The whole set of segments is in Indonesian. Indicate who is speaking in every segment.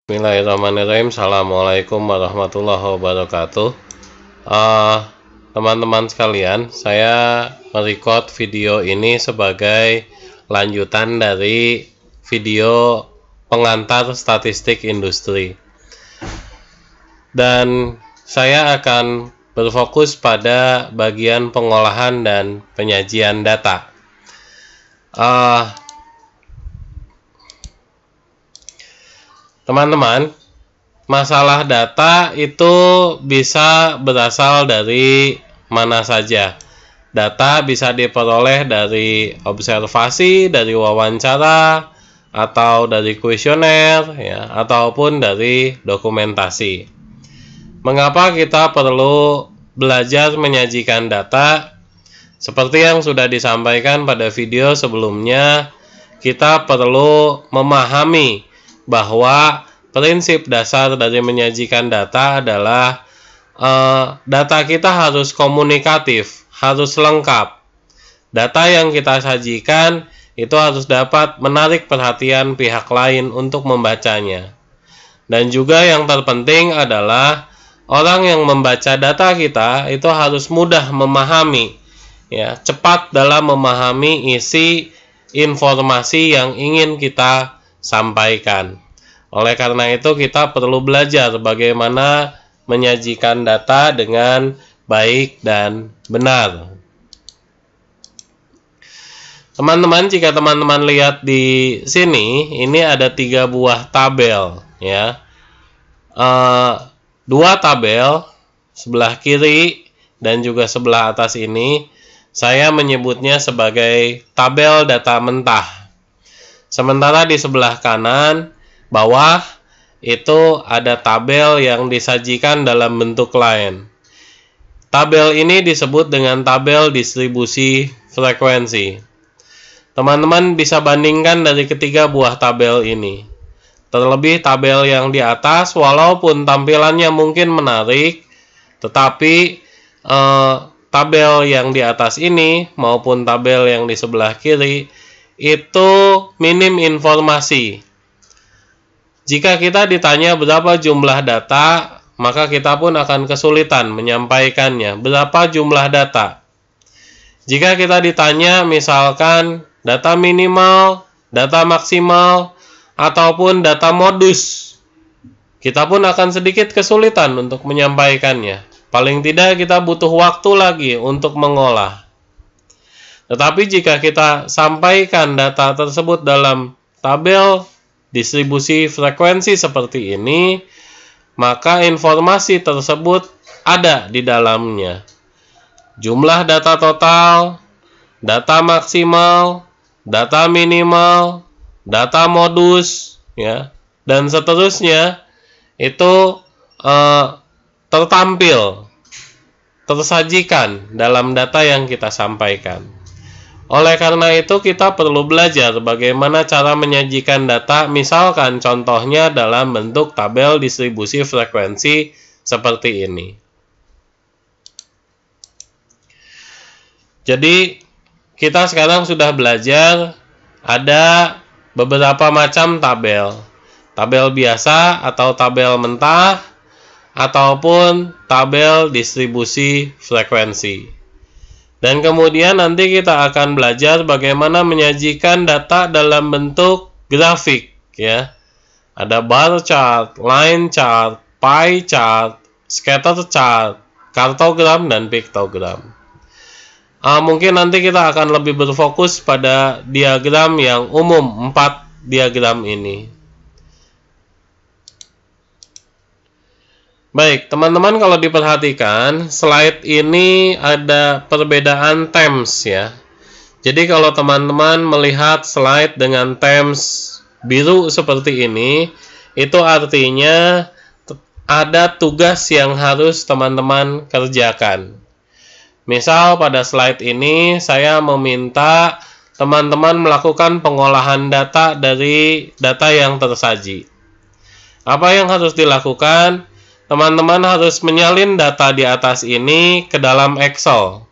Speaker 1: Bismillahirrahmanirrahim. Assalamualaikum warahmatullahi wabarakatuh. Teman-teman sekalian, saya merecord video ini sebagai lanjutan dari video pengantar statistik industri. Dan saya akan berfokus pada bagian pengolahan dan penyajian data. Teman-teman, masalah data itu bisa berasal dari mana saja. Data bisa diperoleh dari observasi, dari wawancara, atau dari kuesioner, ya, ataupun dari dokumentasi. Mengapa kita perlu belajar menyajikan data? Seperti yang sudah disampaikan pada video sebelumnya, kita perlu memahami bahwa prinsip dasar dari menyajikan data adalah data kita harus komunikatif, harus lengkap. Data yang kita sajikan itu harus dapat menarik perhatian pihak lain untuk membacanya. Dan juga yang terpenting adalah orang yang membaca data kita itu harus mudah memahami, ya, cepat dalam memahami isi informasi yang ingin kita sampaikan. Oleh karena itu kita perlu belajar bagaimana menyajikan data dengan baik dan benar. Teman-teman, jika teman-teman lihat di sini, ini ada 3 buah tabel, ya. 2 tabel sebelah kiri dan juga sebelah atas ini saya menyebutnya sebagai tabel data mentah. Sementara di sebelah kanan bawah itu ada tabel yang disajikan dalam bentuk lain. Tabel ini disebut dengan tabel distribusi frekuensi. Teman-teman bisa bandingkan dari ketiga buah tabel ini. Terlebih tabel yang di atas, walaupun tampilannya mungkin menarik, tetapi tabel yang di atas ini maupun tabel yang di sebelah kiri itu minim informasi. Jika kita ditanya berapa jumlah data, maka kita pun akan kesulitan menyampaikannya. Berapa jumlah data? Jika kita ditanya misalkan data minimal, data maksimal, ataupun data modus, kita pun akan sedikit kesulitan untuk menyampaikannya. Paling tidak kita butuh waktu lagi untuk mengolah. Tetapi jika kita sampaikan data tersebut dalam tabel distribusi frekuensi seperti ini, maka informasi tersebut ada di dalamnya. Jumlah data total, data maksimal, data minimal, data modus, ya, dan seterusnya itu tersajikan dalam data yang kita sampaikan. Oleh karena itu kita perlu belajar bagaimana cara menyajikan data, misalkan contohnya dalam bentuk tabel distribusi frekuensi seperti ini. Jadi kita sekarang sudah belajar ada beberapa macam tabel. Tabel biasa atau tabel mentah ataupun tabel distribusi frekuensi. Dan kemudian nanti kita akan belajar bagaimana menyajikan data dalam bentuk grafik, ya. Ada bar chart, line chart, pie chart, scatter chart, kartogram, dan piktogram. Mungkin nanti kita akan lebih berfokus pada diagram yang umum, 4 diagram ini. Baik, teman-teman, kalau diperhatikan, slide ini ada perbedaan themes, ya. Jadi kalau teman-teman melihat slide dengan themes biru seperti ini, itu artinya ada tugas yang harus teman-teman kerjakan. Misal pada slide ini saya meminta teman-teman melakukan pengolahan data dari data yang tersaji. Apa yang harus dilakukan? Teman-teman harus menyalin data di atas ini ke dalam Excel.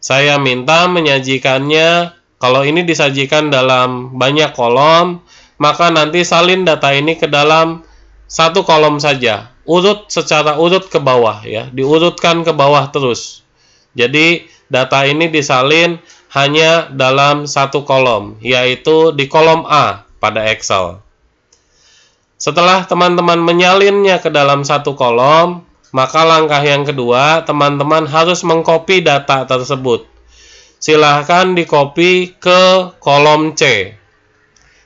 Speaker 1: Saya minta menyajikannya, kalau ini disajikan dalam banyak kolom, maka nanti salin data ini ke dalam satu kolom saja, urut secara urut ke bawah ya, diurutkan ke bawah terus. Jadi data ini disalin hanya dalam satu kolom, yaitu di kolom A pada Excel. Setelah teman-teman menyalinnya ke dalam satu kolom, maka langkah yang kedua, teman-teman harus mengcopy data tersebut. Silahkan di-copy ke kolom C.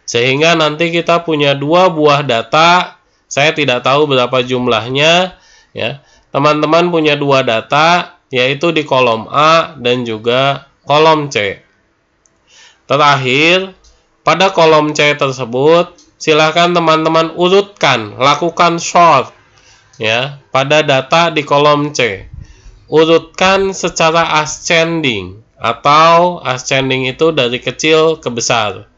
Speaker 1: Sehingga nanti kita punya dua buah data, saya tidak tahu berapa jumlahnya, ya. Teman-teman punya dua data, yaitu di kolom A dan juga kolom C. Terakhir, pada kolom C tersebut, silakan teman-teman urutkan, lakukan sort, ya, pada data di kolom C. Urutkan secara ascending, atau ascending itu dari kecil ke besar.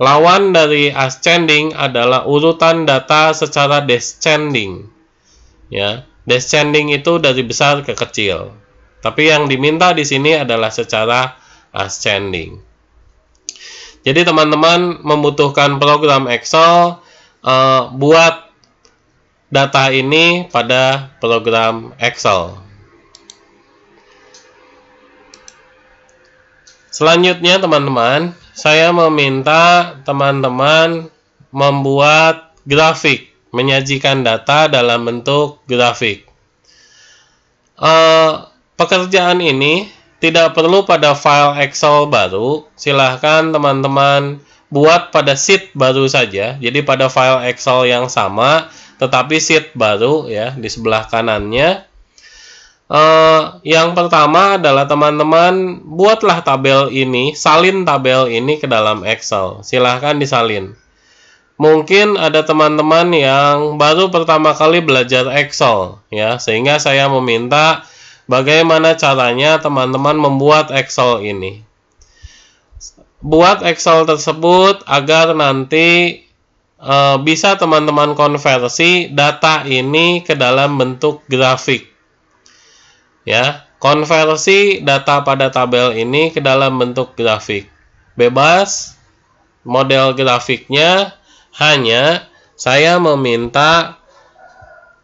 Speaker 1: Lawan dari ascending adalah urutan data secara descending. Ya, descending itu dari besar ke kecil. Tapi yang diminta di sini adalah secara ascending. Jadi teman-teman membutuhkan program Excel buat data ini pada program Excel. Selanjutnya teman-teman, saya meminta teman-teman membuat grafik, menyajikan data dalam bentuk grafik. Pekerjaan ini tidak perlu pada file Excel baru, silahkan teman-teman buat pada sheet baru saja. Jadi pada file Excel yang sama, tetapi sheet baru ya di sebelah kanannya. Yang pertama adalah teman-teman buatlah tabel ini, salin tabel ini ke dalam Excel. Silahkan disalin. Mungkin ada teman-teman yang baru pertama kali belajar Excel, ya, sehingga saya meminta bagaimana caranya teman-teman membuat Excel ini. Buat Excel tersebut agar nanti bisa teman-teman konversi data ini ke dalam bentuk grafik. Ya, konversi data pada tabel ini ke dalam bentuk grafik. Bebas, model grafiknya hanya saya meminta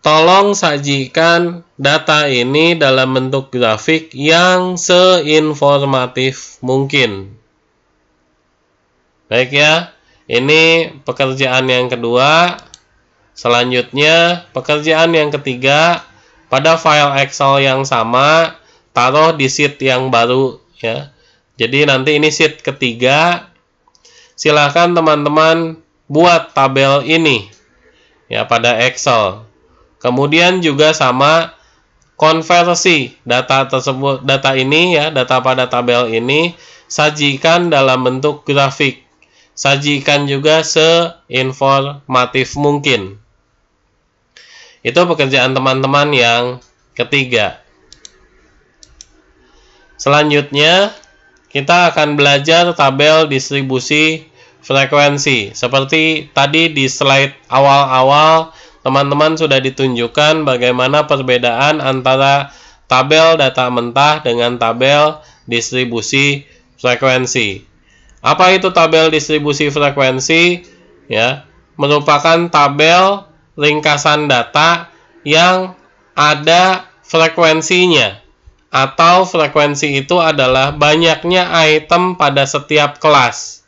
Speaker 1: tolong sajikan data ini dalam bentuk grafik yang seinformatif mungkin. Baik ya, ini pekerjaan yang kedua. Selanjutnya, pekerjaan yang ketiga, pada file Excel yang sama, taruh di sheet yang baru ya. Jadi nanti ini sheet ketiga. Silahkan teman-teman buat tabel ini ya pada Excel. Kemudian juga sama konversi data tersebut, data ini ya, data pada tabel ini sajikan dalam bentuk grafik. Sajikan juga seinformatif mungkin. Itu pekerjaan teman-teman yang ketiga. Selanjutnya, kita akan belajar tabel distribusi frekuensi. Seperti tadi di slide awal-awal, teman-teman sudah ditunjukkan bagaimana perbedaan antara tabel data mentah dengan tabel distribusi frekuensi. Apa itu tabel distribusi frekuensi? Ya, merupakan tabel ringkasan data yang ada frekuensinya, atau frekuensi itu adalah banyaknya item pada setiap kelas.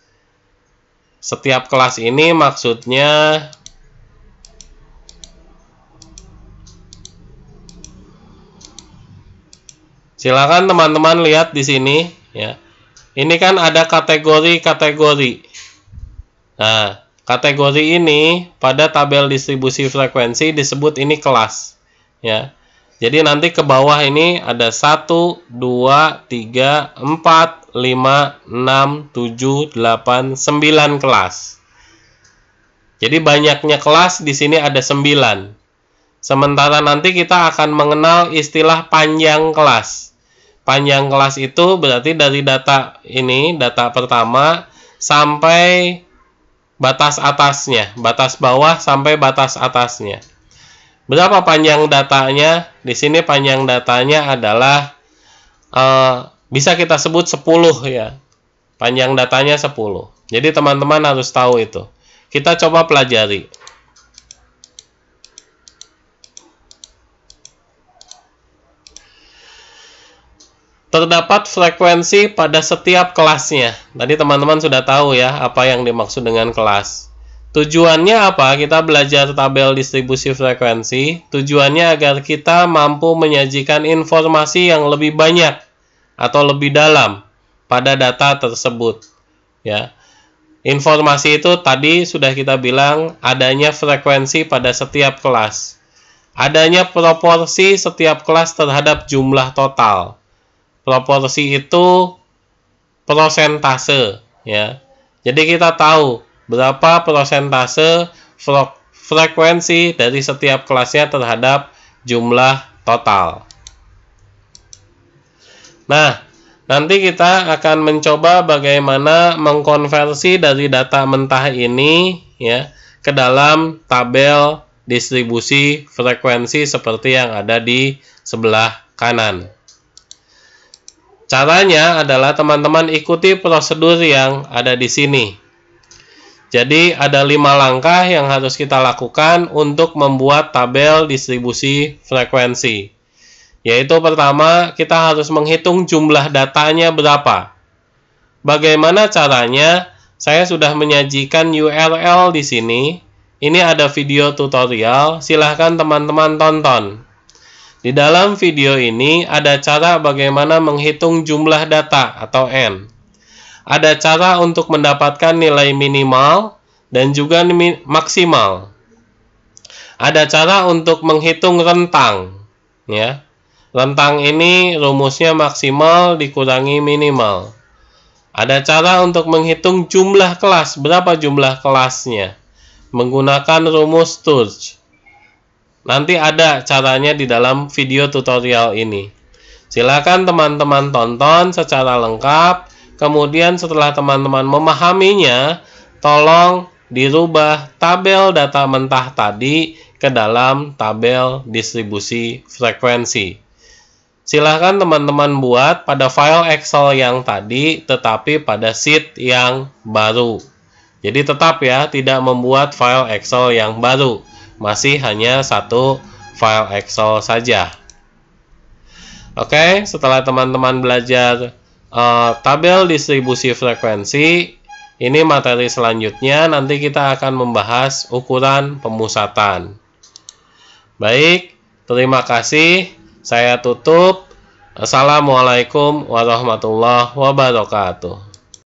Speaker 1: Setiap kelas ini maksudnya silakan teman-teman lihat di sini ya. Ini kan ada kategori-kategori. Nah, kategori ini pada tabel distribusi frekuensi disebut ini kelas ya. Jadi nanti ke bawah ini ada 1, 2, 3, 4, 5, 6, 7, 8, 9 kelas. Jadi banyaknya kelas di sini ada 9. Sementara nanti kita akan mengenal istilah panjang kelas. Panjang kelas itu berarti dari data ini, data pertama sampai batas atasnya, batas bawah sampai batas atasnya. Berapa panjang datanya? Di sini panjang datanya adalah bisa kita sebut 10 ya. Panjang datanya 10. Jadi teman-teman harus tahu itu. Kita coba pelajari. terdapat frekuensi pada setiap kelasnya. Tadi teman-teman sudah tahu ya apa yang dimaksud dengan kelas. Tujuannya apa? Kita belajar tabel distribusi frekuensi. Tujuannya agar kita mampu menyajikan informasi yang lebih banyak atau lebih dalam pada data tersebut. Ya. Informasi itu tadi sudah kita bilang adanya frekuensi pada setiap kelas. Adanya proporsi setiap kelas terhadap jumlah total. Proporsi itu prosentase, ya. Jadi kita tahu berapa prosentase frekuensi dari setiap kelasnya terhadap jumlah total. Nah, nanti kita akan mencoba bagaimana mengkonversi dari data mentah ini ya ke dalam tabel distribusi frekuensi seperti yang ada di sebelah kanan. Caranya adalah teman-teman ikuti prosedur yang ada di sini. Jadi ada 5 langkah yang harus kita lakukan untuk membuat tabel distribusi frekuensi. Yaitu pertama, kita harus menghitung jumlah datanya berapa. Bagaimana caranya? Saya sudah menyajikan URL di sini. Ini ada video tutorial, silahkan teman-teman tonton. Di dalam video ini ada cara bagaimana menghitung jumlah data atau N. Ada cara untuk mendapatkan nilai minimal dan juga maksimal. Ada cara untuk menghitung rentang. Ya. Rentang ini rumusnya maksimal dikurangi minimal. Ada cara untuk menghitung jumlah kelas. Berapa jumlah kelasnya? Menggunakan rumus Sturge. Nanti ada caranya di dalam video tutorial ini. Silakan teman-teman tonton secara lengkap. Kemudian setelah teman-teman memahaminya, tolong dirubah tabel data mentah tadi ke dalam tabel distribusi frekuensi. Silakan teman-teman buat pada file Excel yang tadi, tetapi pada sheet yang baru. Jadi tetap ya, tidak membuat file Excel yang baru. Masih hanya satu file Excel saja. Oke, setelah teman-teman belajar tabel distribusi frekuensi, ini materi selanjutnya nanti kita akan membahas ukuran pemusatan. Baik, terima kasih. Saya tutup. Assalamualaikum warahmatullahi wabarakatuh.